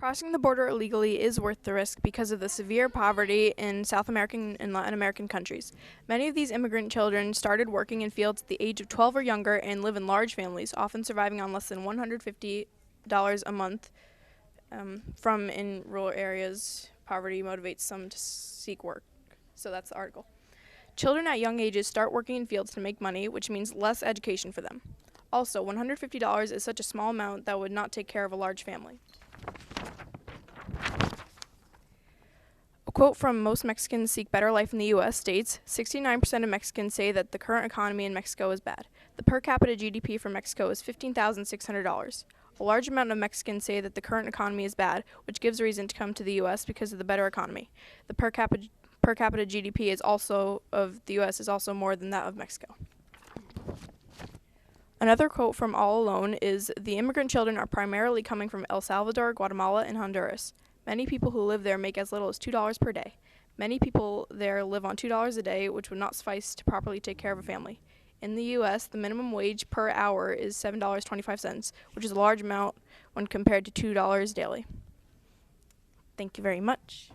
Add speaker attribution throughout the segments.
Speaker 1: Crossing the border illegally is worth the risk because of the severe poverty in South American and Latin American countries. Many of these immigrant children started working in fields at the age of 12 or younger and live in large families, often surviving on less than $150 a month. From in rural areas, poverty motivates some to seek work. So that's the article. Children at young ages start working in fields to make money, which means less education for them. Also, $150 is such a small amount that would not take care of a large family. A quote from Most Mexicans Seek Better Life in the U.S. states, 69% of Mexicans say that the current economy in Mexico is bad. The per capita GDP for Mexico is $15,600. A large amount of Mexicans say that the current economy is bad, which gives reason to come to the U.S. because of the better economy. The per capita GDP of the U.S. is also more than that of Mexico. Another quote from All Alone is, the immigrant children are primarily coming from El Salvador, Guatemala, and Honduras. Many people who live there make as little as $2 per day. Many people there live on $2 a day, which would not suffice to properly take care of a family. In the U.S., the minimum wage per hour is $7.25, which is a large amount when compared to $2 daily. Thank you very much.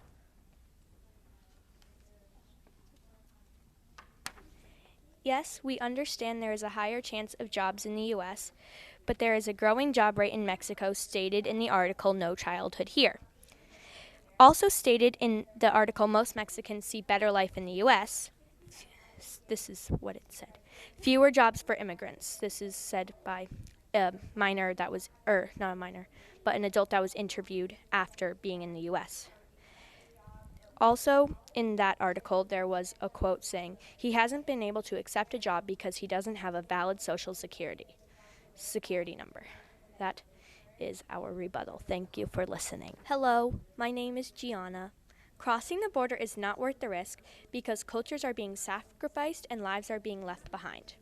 Speaker 2: Yes, we understand there is a higher chance of jobs in the U.S., but there is a growing job rate in Mexico stated in the article No Childhood Here. Also stated in the article Most Mexicans See Better Life in the U.S., this is what it said. Fewer jobs for immigrants. This is said by a minor that was, not a minor, but an adult that was interviewed after being in the U.S. Also, in that article, there was a quote saying, he hasn't been able to accept a job because he doesn't have a valid social security number. That is our rebuttal. Thank you for listening. Hello, my name is Gianna. Crossing the border is not worth the risk because cultures are being sacrificed and lives are being left behind.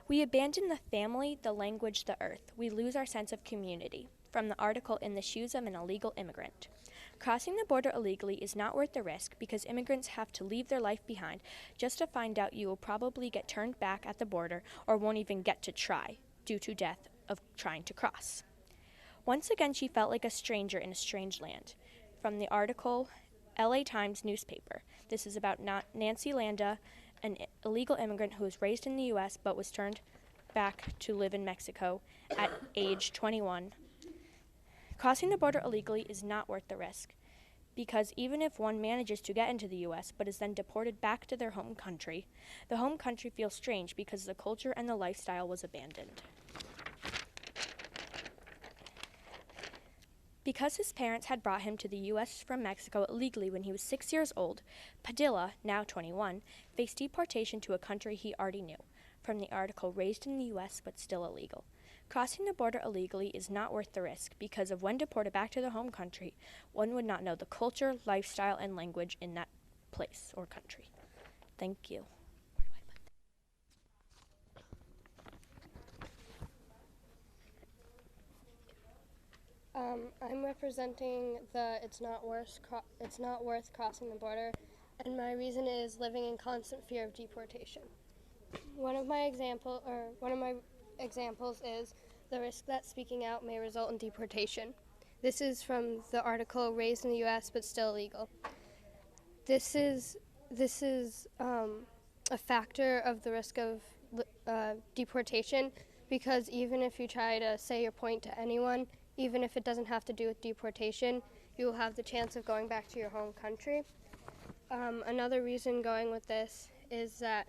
Speaker 2: We abandon the family, the language, the earth. We lose our sense of community. From the article In the Shoes of an Illegal Immigrant. Crossing the border illegally is not worth the risk because immigrants have to leave their life behind just to find out you will probably get turned back at the border or won't even get to try due to death of trying to cross. Once again, she felt like a stranger in a strange land. From the article LA Times newspaper. This is about Nancy Landa, an illegal immigrant who was raised in the U.S. but was turned back to live in Mexico at age 21. Crossing the border illegally is not worth the risk, because even if one manages to get into the U.S. but is then deported back to their home country, the home country feels strange because the culture and the lifestyle was abandoned. Because his parents had brought him to the U.S. from Mexico illegally when he was 6 years old, Padilla, now 21, faced deportation to a country he already knew. From the article Raised in the U.S. but Still Illegal. Crossing the border illegally is not worth the risk because of when deported back to their home country, one would not know the culture, lifestyle, and language in that place or country. Thank you.
Speaker 3: I'm representing the It's Not Worth Crossing the Border, and my reason is living in constant fear of deportation. One of my examples is the risk that speaking out may result in deportation. This is from the article Raised in the U.S. but Still Illegal. This is a factor of the risk of deportation, because even if you try to say your point to anyone, even if it doesn't have to do with deportation, you will have the chance of going back to your home country. Another reason going with this is that,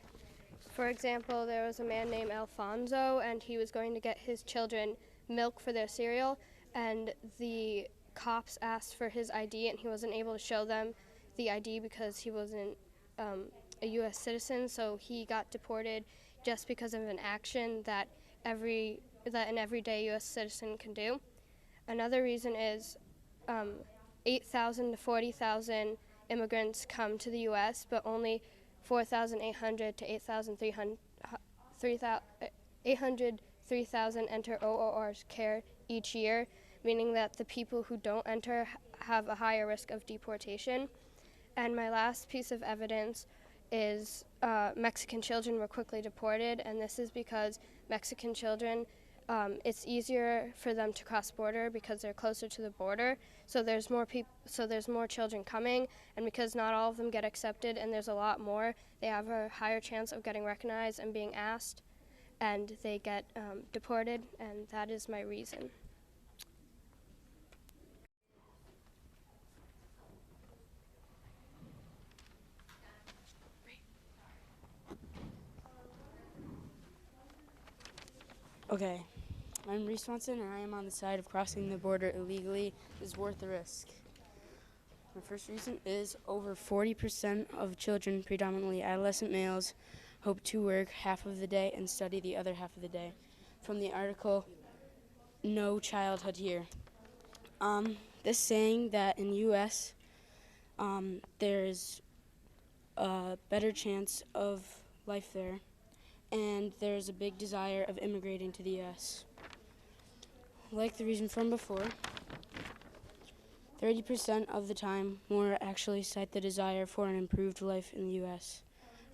Speaker 3: for example, there was a man named Alfonso, and he was going to get his children milk for their cereal, and the cops asked for his ID, and he wasn't able to show them the ID because he wasn't a U.S. citizen, so he got deported just because of an action that an everyday U.S. citizen can do. Another reason is 8,000 to 40,000 immigrants come to the U.S., but only 4,800 to 803,000 enter OOR's care each year, meaning that the people who don't enter have a higher risk of deportation. And my last piece of evidence is Mexican children were quickly deported, and this is because Mexican children it's easier for them to cross border because they're closer to the border. So there's more people. So there's more children coming, and because not all of them get accepted, and there's a lot more, they have a higher chance of getting recognized and being asked, and they get deported. And that is my reason.
Speaker 4: Okay, I'm Reese Swanson, and I am on the side of crossing the border illegally is worth the risk. My first reason is over 40% of children, predominantly adolescent males, hope to work half of the day and study the other half of the day. From the article, No Childhood Here. This saying that in U.S. There's a better chance of life there, and there's a big desire of immigrating to the U.S. Like the reason from before, 30% of the time more actually cite the desire for an improved life in the U.S.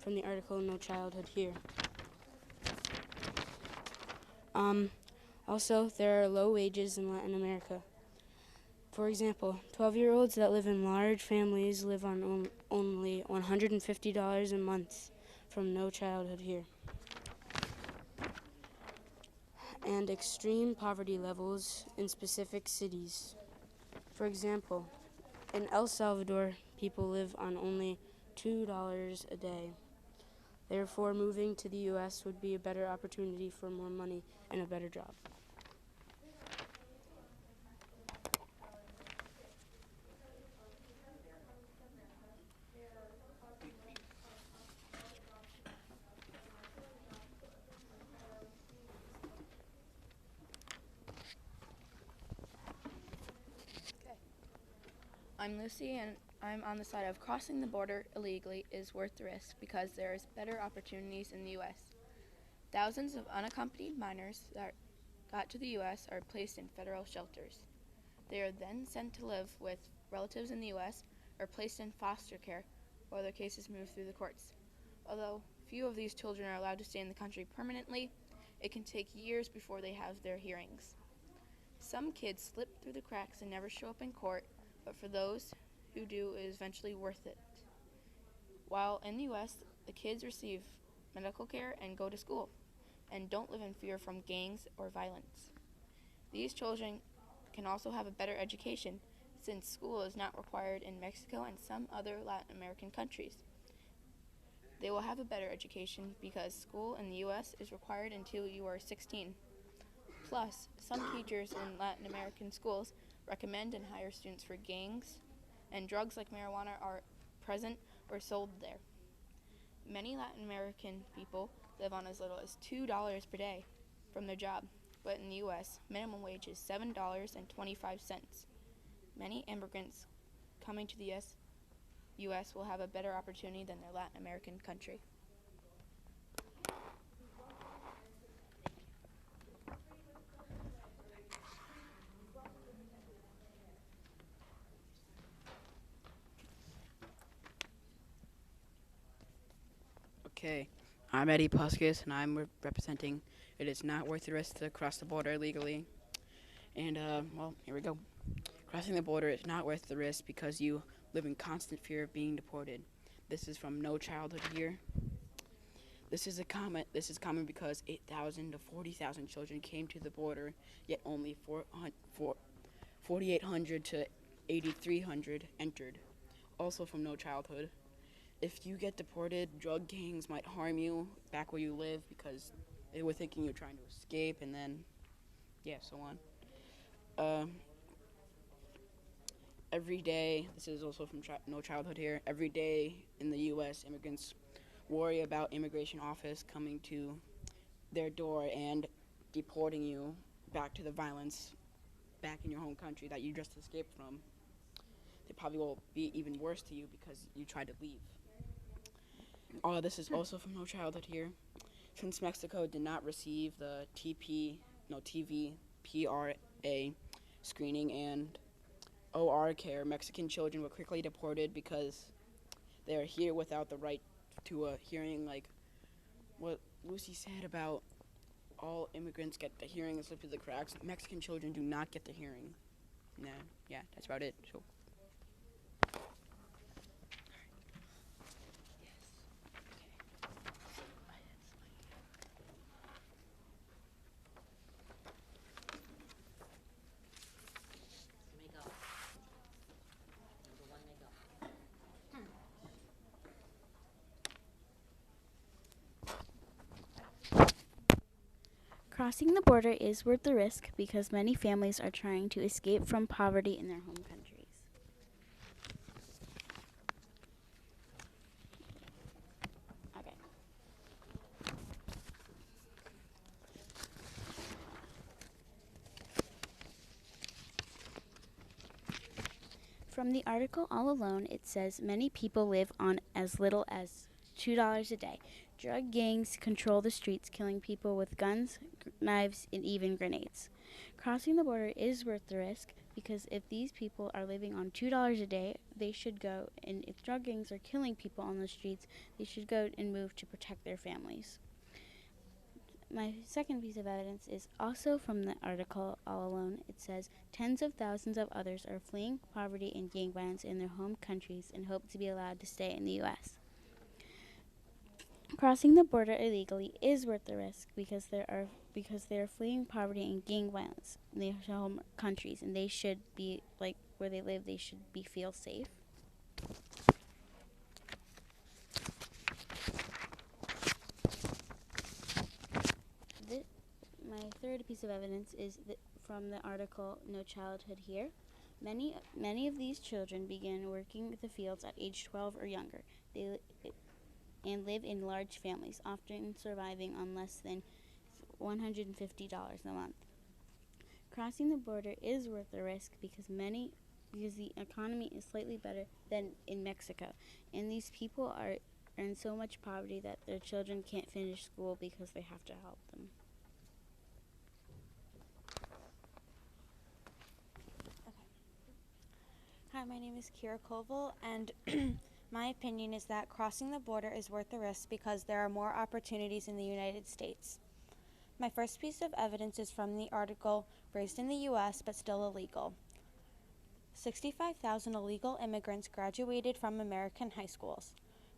Speaker 4: from the article No Childhood Here. Also, there are low wages in Latin America. For example, 12-year-olds that live in large families live on only $150 a month from No Childhood Here. And extreme poverty levels in specific cities. For example, in El Salvador, people live on only $2 a day. Therefore, moving to the U.S. would be a better opportunity for more money and a better job.
Speaker 5: I'm Lucy, and I'm on the side of crossing the border illegally is worth the risk because there is better opportunities in the U.S. Thousands of unaccompanied minors that got to the U.S. are placed in federal shelters. They are then sent to live with relatives in the U.S. or placed in foster care while their cases move through the courts. Although few of these children are allowed to stay in the country permanently, it can take years before they have their hearings. Some kids slip through the cracks and never show up in court, but for those who do, it is eventually worth it. While in the U.S., the kids receive medical care and go to school, and don't live in fear from gangs or violence. These children can also have a better education, since school is not required in Mexico and some other Latin American countries. They will have a better education because school in the U.S. is required until you are 16. Plus, some teachers in Latin American schools recommend and hire students for gangs, and drugs like marijuana are present or sold there. Many Latin American people live on as little as $2 per day from their job, but in the U.S., minimum wage is $7.25. Many immigrants coming to the U.S. will have a better opportunity than their Latin American country.
Speaker 6: Okay, I'm Eddie Puskis, and I'm representing It Is Not Worth the Risk to Cross the Border Illegally. And, well, here we go. Crossing the border is not worth the risk because you live in constant fear of being deported. This is from No Childhood Here. This is common because 8,000 to 40,000 children came to the border, yet only 4,800 to 8,300 entered. Also from No Childhood. If you get deported, drug gangs might harm you back where you live because they were thinking you're trying to escape, and then, yeah, so on. Every day, this is also from No Childhood Here, every day in the U.S., immigrants worry about immigration office coming to their door and deporting you back to the violence back in your home country that you just escaped from. They probably will be even worse to you because you tried to leave. This is also from No Childhood Here. Since Mexico did not receive the TVPRA screening and OR care, Mexican children were quickly deported because they are here without the right to a hearing, like what Lucy said about all immigrants get the hearing and slip through the cracks. Mexican children do not get the hearing. No, yeah, that's about it. So.
Speaker 7: Crossing the border is worth the risk because many families are trying to escape from poverty in their home countries. Okay. From the article All Alone, it says many people live on as little as $2 a day. Drug gangs control the streets, killing people with guns, knives, and even grenades. Crossing the border is worth the risk because if these people are living on $2 a day, they should go, and if drug gangs are killing people on the streets, they should go and move to protect their families. My second piece of evidence is also from the article All Alone. It says tens of thousands of others are fleeing poverty and gang violence in their home countries and hope to be allowed to stay in the U.S. Crossing the border illegally is worth the risk because they are fleeing poverty and gang violence in their home countries, and they should be like where they live. They should be feel safe. My third piece of evidence is from the article No Childhood Here. Many of these children begin working the fields at age 12 or younger. And live in large families, often surviving on less than $150 a month. Crossing the border is worth the risk because the economy is slightly better than in Mexico, and these people are in so much poverty that their children can't finish school because they have to help them.
Speaker 8: Hi, my name is Kira Koval, and my opinion is that crossing the border is worth the risk because there are more opportunities in the United States. My first piece of evidence is from the article Raised in the U.S. but Still Illegal. 65,000 illegal immigrants graduated from American high schools.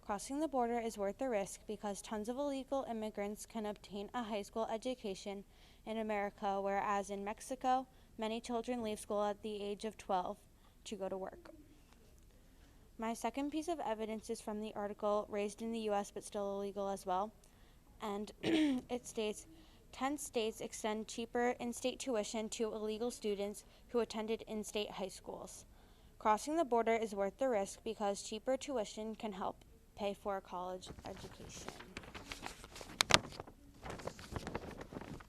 Speaker 8: Crossing the border is worth the risk because tons of illegal immigrants can obtain a high school education in America, whereas in Mexico, many children leave school at the age of 12 to go to work. My second piece of evidence is from the article Raised in the U.S. but Still Illegal as well, and it states 10 states extend cheaper in-state tuition to illegal students who attended in-state high schools. Crossing the border is worth the risk because cheaper tuition can help pay for a college education.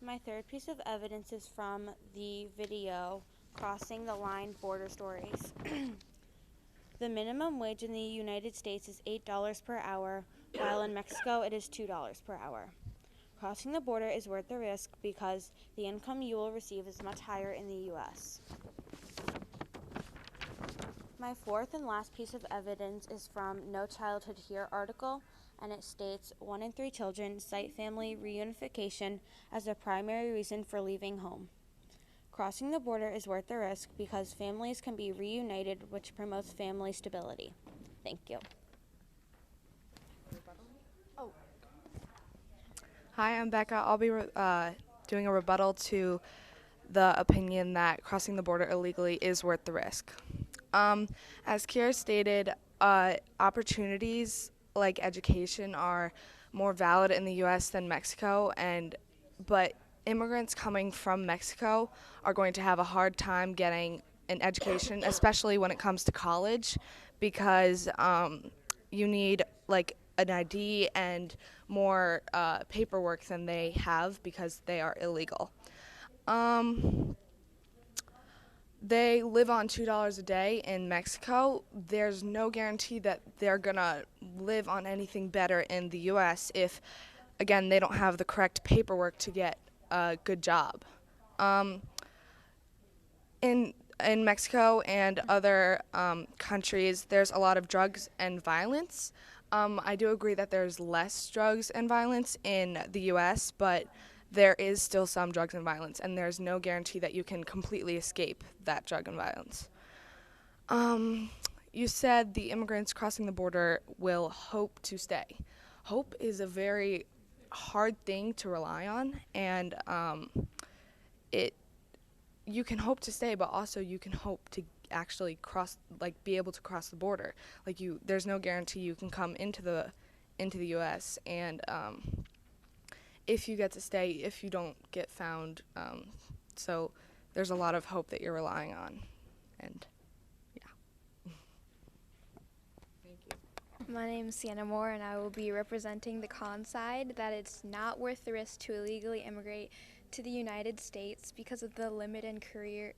Speaker 8: My third piece of evidence is from the video Crossing the Line Border Stories. The minimum wage in the United States is $8 per hour, while in Mexico it is $2 per hour. Crossing the border is worth the risk because the income you will receive is much higher in the U.S. My fourth and last piece of evidence is from No Childhood Here article, and it states 1 in 3 children cite family reunification as a primary reason for leaving home. Crossing the border is worth the risk because families can be reunited, which promotes family stability. Thank you.
Speaker 9: Hi, I'm Becca. I'll be doing a rebuttal to the opinion that crossing the border illegally is worth the risk. As Kira stated, opportunities like education are more valid in the U.S. than Mexico, but immigrants coming from Mexico are going to have a hard time getting an education, especially when it comes to college, because you need like an ID and more paperwork than they have because they are illegal. They live on $2 a day in Mexico. There's no guarantee that they're gonna live on anything better in the U.S. if, again, they don't have the correct paperwork to get a good job. In Mexico and other countries, there's a lot of drugs and violence. I do agree that there's less drugs and violence in the U.S., but there is still some drugs and violence, and there's no guarantee that you can completely escape that drug and violence. You said the immigrants crossing the border will hope to stay. Hope is a very hard thing to rely on, and it you can hope to stay, but also you can hope to actually be able to cross the border. There's no guarantee you can come into the U.S. and if you get to stay, if you don't get found, so there's a lot of hope that you're relying on, and yeah. Thank you.
Speaker 10: My name is Sienna Moore, and I will be representing the con side that it's not worth the risk to illegally immigrate to the United States because of the limited career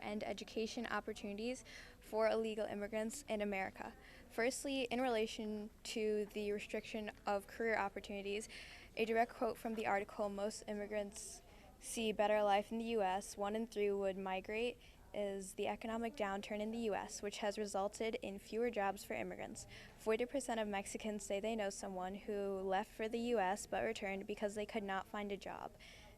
Speaker 10: and education opportunities for illegal immigrants in America. Firstly, in relation to the restriction of career opportunities, a direct quote from the article, "Most immigrants see better life in the U.S., 1 in 3 would migrate," is the economic downturn in the U.S., which has resulted in fewer jobs for immigrants. 40% of Mexicans say they know someone who left for the U.S. but returned because they could not find a job.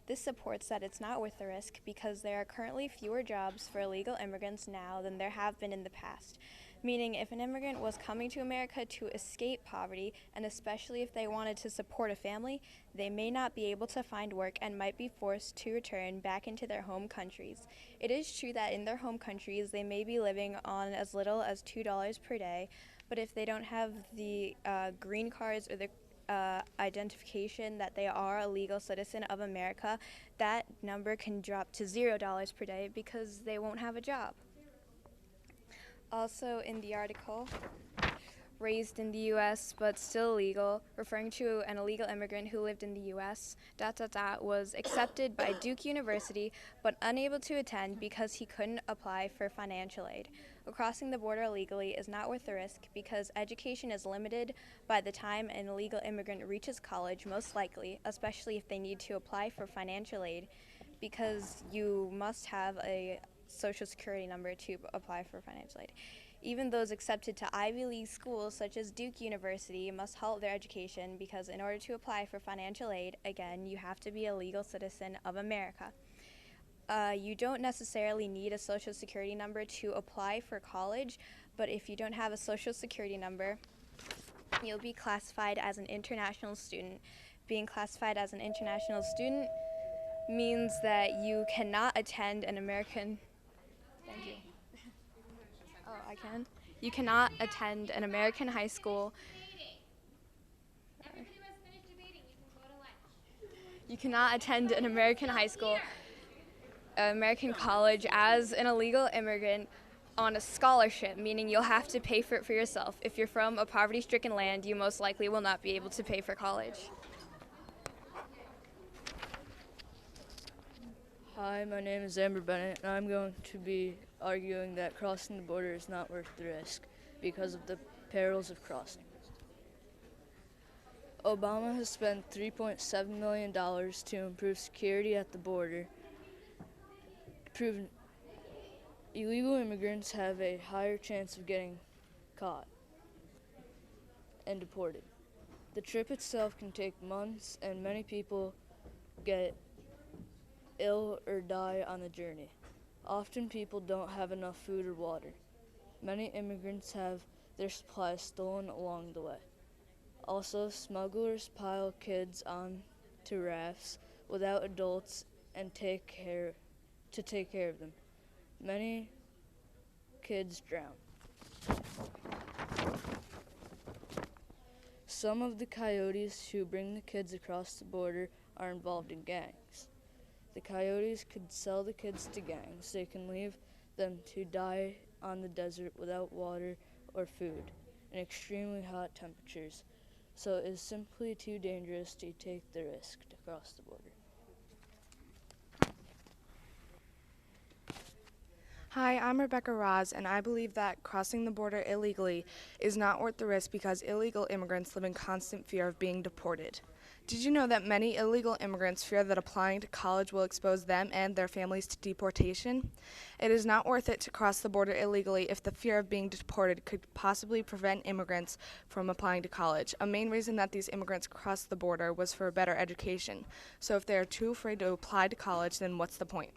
Speaker 10: This supports that it's not worth the risk because there are currently fewer jobs for illegal immigrants now than there have been in the past. Meaning, if an immigrant was coming to America to escape poverty, and especially if they wanted to support a family, they may not be able to find work and might be forced to return back into their home countries. It is true that in their home countries they may be living on as little as $2 per day, but if they don't have the green cards or the identification that they are a legal citizen of America, that number can drop to $0 per day because they won't have a job. Also in the article, raised in the U.S. but still illegal, referring to an illegal immigrant who lived in the U.S., was accepted by Duke University but unable to attend because he couldn't apply for financial aid. Crossing the border illegally is not worth the risk because education is limited by the time an illegal immigrant reaches college, most likely, especially if they need to apply for financial aid, because you must have a Social Security number to apply for financial aid. Even those accepted to Ivy League schools such as Duke University must halt their education because in order to apply for financial aid, again, you have to be a legal citizen of America. You don't necessarily need a Social Security number to apply for college, but if you don't have a Social Security number, you'll be classified as an international student. Being classified as an international student means that you cannot attend an American... Thank you. Oh, I can? You cannot attend an American high school. You cannot attend an American high school, American college as an illegal immigrant on a scholarship, meaning you'll have to pay for it for yourself. If you're from a poverty-stricken land, you most likely will not be able to pay for college.
Speaker 11: Hi, my name is Amber Bennett, and I'm going to be arguing that crossing the border is not worth the risk because of the perils of crossing. Obama has spent $3.7 million to improve security at the border, proven illegal immigrants have a higher chance of getting caught and deported. The trip itself can take months, and many people get ill or die on the journey. Often people don't have enough food or water. Many immigrants have their supplies stolen along the way. Also, smugglers pile kids onto rafts without adults and take care of them. Many kids drown. Some of the coyotes who bring the kids across the border are involved in gangs. The coyotes could sell the kids to gangs. They can leave them to die on the desert without water or food in extremely hot temperatures. So it is simply too dangerous to take the risk to cross the border.
Speaker 9: Hi, I'm Rebecca Roz, and I believe that crossing the border illegally is not worth the risk because illegal immigrants live in constant fear of being deported. Did you know that many illegal immigrants fear that applying to college will expose them and their families to deportation? It is not worth it to cross the border illegally if the fear of being deported could possibly prevent immigrants from applying to college. A main reason that these immigrants crossed the border was for a better education. So if they are too afraid to apply to college, then what's the point?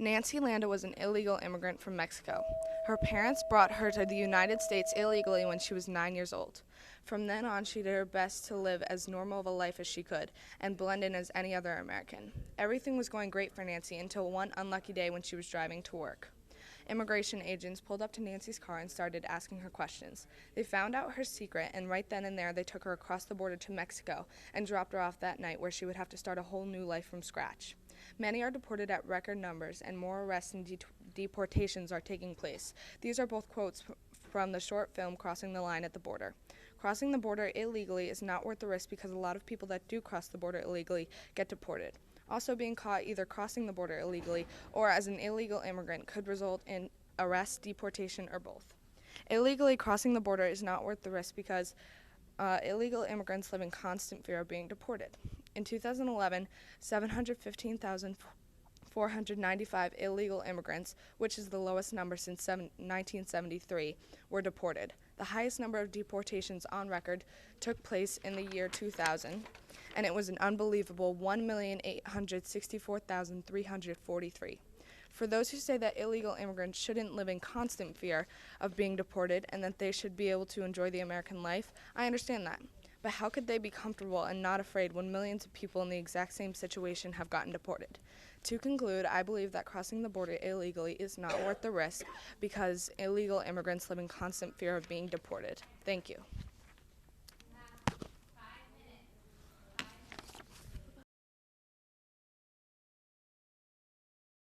Speaker 9: Nancy Landa was an illegal immigrant from Mexico. Her parents brought her to the United States illegally when she was 9 years old. From then on, she did her best to live as normal of a life as she could and blend in as any other American. Everything was going great for Nancy until one unlucky day when she was driving to work. Immigration agents pulled up to Nancy's car and started asking her questions. They found out her secret, and right then and there they took her across the border to Mexico and dropped her off that night where she would have to start a whole new life from scratch. Many are deported at record numbers, and more arrests and deportations are taking place. These are both quotes from the short film Crossing the Line at the Border. Crossing the border illegally is not worth the risk because a lot of people that do cross the border illegally get deported. Also, being caught either crossing the border illegally or as an illegal immigrant could result in arrest, deportation, or both. Illegally crossing the border is not worth the risk because illegal immigrants live in constant fear of being deported. In 2011, 715,495 illegal immigrants, which is the lowest number since 1973, were deported. The highest number of deportations on record took place in the year 2000, and it was an unbelievable 1,864,343. For those who say that illegal immigrants shouldn't live in constant fear of being deported and that they should be able to enjoy the American life, I understand that. But how could they be comfortable and not afraid when millions of people in the exact same situation have gotten deported? To conclude, I believe that crossing the border illegally is not worth the risk because illegal immigrants live in constant fear of being deported. Thank you.